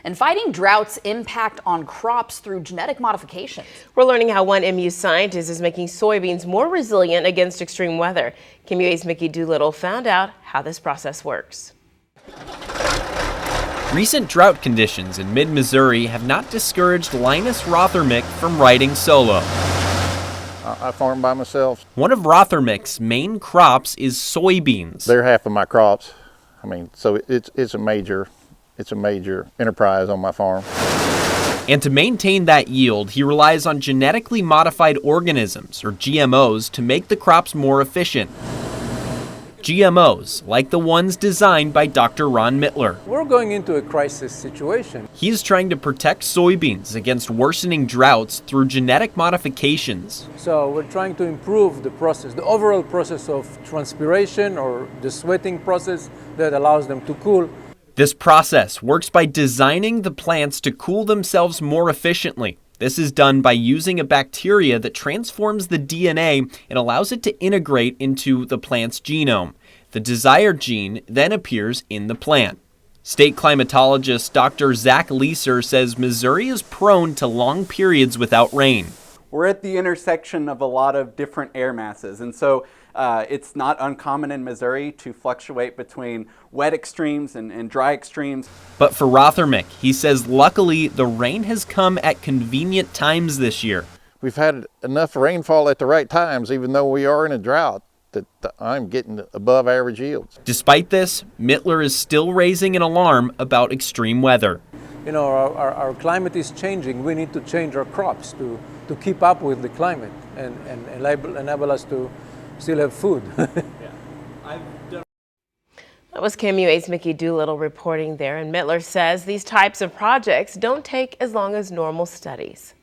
and fighting drought's impact on crops through genetic modifications. We're learning how one MU scientist is making soybeans more resilient against extreme weather. KMUA's Mickey Doolittle found out how this process works. Recent drought conditions in mid-Missouri have not discouraged Linus Rothermick from riding solo. I farm by myself. One of Rothermick's main crops is soybeans. They're half of my crops. I mean, so it's a major enterprise on my farm. And to maintain that yield, he relies on genetically modified organisms, or GMOs, to make the crops more efficient. GMOs, like the ones designed by Dr. Ron Mittler. We're going into a crisis situation. He's trying to protect soybeans against worsening droughts through genetic modifications. So we're trying to improve the process, the overall process of transpiration or the sweating process that allows them to cool. This process works by designing the plants to cool themselves more efficiently. This is done by using a bacteria that transforms the DNA and allows it to integrate into the plant's genome. The desired gene then appears in the plant. State climatologist Dr. Zach Leeser says Missouri is prone to long periods without rain. We're at the intersection of a lot of different air masses, and so it's not uncommon in Missouri to fluctuate between wet extremes and dry extremes. But for Rothermick, he says luckily the rain has come at convenient times this year. We've had enough rainfall at the right times, even though we are in a drought, that I'm getting above average yields. Despite this, Mittler is still raising an alarm about extreme weather. You know, our climate is changing. We need to change our crops to keep up with the climate and enable us to still have food. That was KMUA's Mickey Doolittle reporting there, and Mittler says these types of projects don't take as long as normal studies.